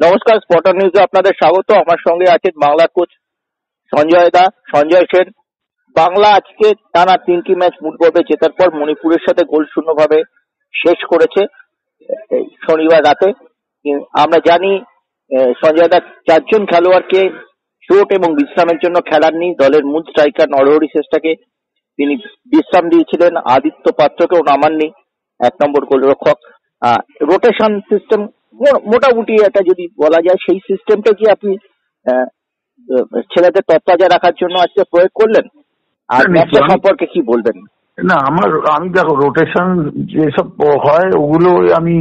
নমস্কার, স্পটার নিউজে আপনাদের স্বাগত। আমার সঙ্গে আছেন বাংলার কোচ সঞ্জয় সেন। বাংলা আজকে টানা 3টি ম্যাচ মূল পর্বে জেতার পর মণিপুরের সাথে গোল শূন্যভাবে শেষ করেছে শনিবার রাতে। আমরা জানি সঞ্জয় দা 4 জন খেলোয়াড়কে চোট এবং বিশ্রামের জন্য খেলাননি। দলের মূল স্ট্রাইকার নরহরি শ্রেষ্ঠাকে তিনি বিশ্রাম দিয়েছিলেন, আদিত্য পাত্রকেও নামাননি 1 নম্বর গোলরক্ষক। রোটেশন সিস্টেম মোটামুটি একটা যদি বলা যায়, সেই সিস্টেমটা কি আপনি ছেলেদের তত্ত্বাজা রাখার জন্য আজকে প্রয়োগ করলেন? আর ম্যাচটা সম্পর্কে কি বলবেন? না, আমি দেখো, রোটেশন যেসব হয় ওগুলো আমি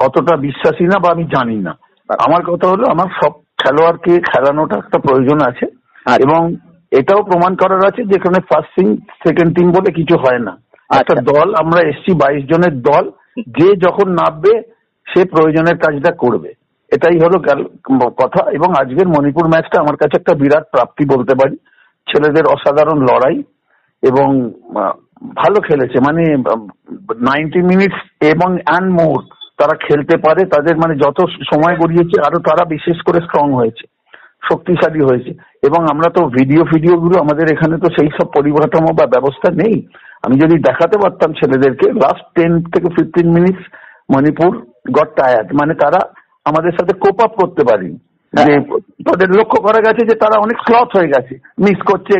অতটা বিশ্বাসী না বা আমি জানি না। আমার কথা হলো, আমার সব খেলোয়াড়কে খেলানোটা একটা প্রয়োজন আছে এবং এটাও প্রমাণ করার আছে যেখানে ফার্স্ট টিম সেকেন্ড টিম বলে কিছু হয় না। একটা দল, আমরা এসছি 22 জনের দল, যে যখন নামবে সে প্রয়োজনের কাজটা করবে, এটাই হলো কথা। এবং আজকের মণিপুর ম্যাচটা আমার কাছে একটা বিরাট প্রাপ্তি বলতে পারি। ছেলেদের অসাধারণ লড়াই এবং ভালো খেলেছে, মানে 90 মিনিটস এবং অ্যান্ড মোর তারা খেলতে পারে। তাদের মানে যত সময় গড়িয়েছে আরো তারা বিশেষ করে স্ট্রং হয়েছে, শক্তিশালী হয়েছে। এবং আমরা তো ভিডিওগুলো আমাদের এখানে তো সেই সব পরিকাঠামো বা ব্যবস্থা নেই। আমি যদি দেখাতে পারতাম ছেলেদেরকে, লাস্ট 10 থেকে 15 মিনিটস মণিপুর গট টায়ার্ড, মানে তারা আমাদের সাথে কোপ আপ করতে পারেনি। যে তাদের লক্ষ্য করা গেছে যে তারা অনেক স্লথ হয়ে গেছে, মিস করছে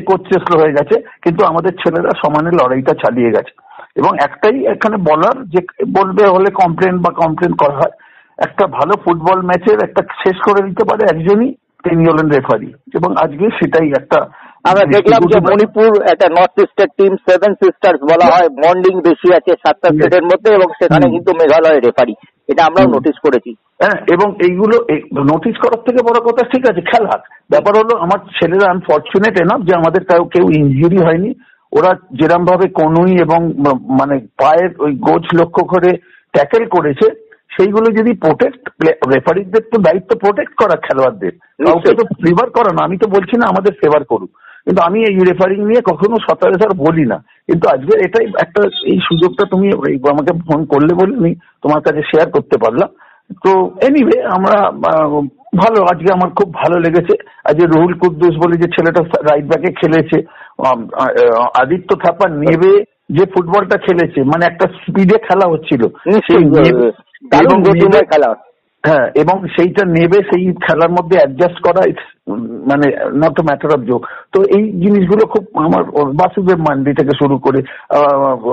স্লো হয়ে গেছে, কিন্তু আমাদের ছেলেরা সমানে লড়াইটা চালিয়ে গেছে। এবং একটাই এখানে বলার, যে বলবে হলে কমপ্লেন করা হয়, একটা ভালো ফুটবল ম্যাচের একটা শেষ করে দিতে পারে একজনই, তিনি হলেন রেফারি। এবং আজকে সেটাই একটা আমরা দেখলাম যে মণিপুর একটা নর্থ ইস্টের টিম, 7 সিস্টার্স বলা হয়, বন্ডিং বেশি আছে 7টা স্টেটের মধ্যে, এবং সেখানে কিন্তু মেঘালয় রেফারি, এটা আমরাও নোটিস করেছি। হ্যাঁ, এবং এইগুলো নোটিস করার থেকে বড় কথা, ঠিক আছে খেলার ব্যাপার হলো, আমার ছেলেরা আনফরচুনেট এনাফ যে আমাদের কেউ ইনজুরি হয়নি। ওরা যেরকম ভাবে কনুই এবং মানে পায়ের ওই গোছ লক্ষ্য করে ট্যাকেল করেছে, সেইগুলো যদি প্রোটেক্ট, রেফারিদের তো দায়িত্ব প্রোটেক্ট করা খেলোয়াড়দের, কাউকে তো ফেভার করা না। আমি তো বলছি না আমাদের ফেভার করুক, কিন্তু আমি এই রেফারিং নিয়ে কখনো সচরাচর বলি না। কিন্তু আজকে এটাই একটা, এই সুযোগটা তুমি আমাকে ফোন করলে বলিনি, তোমার কাছে শেয়ার করতে পারলাম। তো এনিওয়ে, আমরা ভালো, আজকে আমার খুব ভালো লেগেছে। আজকে রুহুল কুদ্দুস বলে যে ছেলেটা রাইট ব্যাকে খেলেছে, আদিত্য থাপা নেবে যে ফুটবলটা খেলেছে, মানে একটা স্পিডে খেলা হচ্ছিল, হ্যাঁ, এবং সেইটা নেবে, সেই খেলার মধ্যে অ্যাডজাস্ট করা, মানে not a matter of joke. তো এই জিনিসগুলো খুব আমার, বাসুদেব মান্ডি থেকে শুরু করে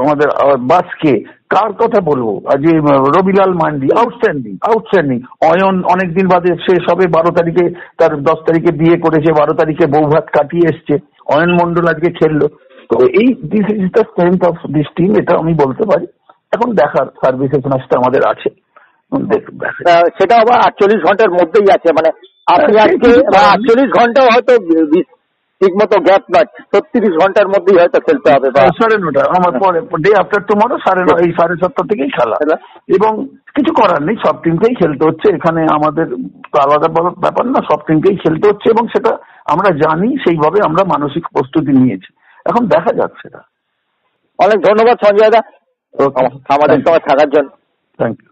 আমাদের বাসকে, কার কথা বলবো, আজকে রবিলাল মান্ডি আউটস্ট্যান্ডিং। অয়ন অনেকদিন বাদে, সে সবে 12 তারিখে, তার 10 তারিখে বিয়ে করেছে, 12 তারিখে বউ ভাত কাটিয়ে এসছে, অয়ন মন্ডল আজকে খেললো। তো এই this is the strength of this team, এটা আমি বলতে পারি। এখন দেখার সার্ভিসেস ম্যাচটা আমাদের আছে, সেটা আবার 48 ঘন্টার মধ্যেই আছে, মানে আপনি আজকে 48 ঘন্টাও হয়তো ঠিক মতো গ্যাপ নয়, 36 ঘন্টার মধ্যেই হয়তো খেলতে হবে। 9:30 আমার পরে, ডে আফটার টুমরো 7:30 থেকেই খেলা, এবং কিছু করার নেই, সব টিমকেই খেলতে হচ্ছে। এখানে আমাদের আলাদা ব্যাপার না, সব টিমকেই খেলতে হচ্ছে, এবং সেটা আমরা জানি, সেইভাবে আমরা মানসিক প্রস্তুতি নিয়েছি। এখন দেখা যাচ্ছে সেটা। অনেক ধন্যবাদ সঞ্জয় দা আমাদের সঙ্গে থাকার জন্য। Thank you.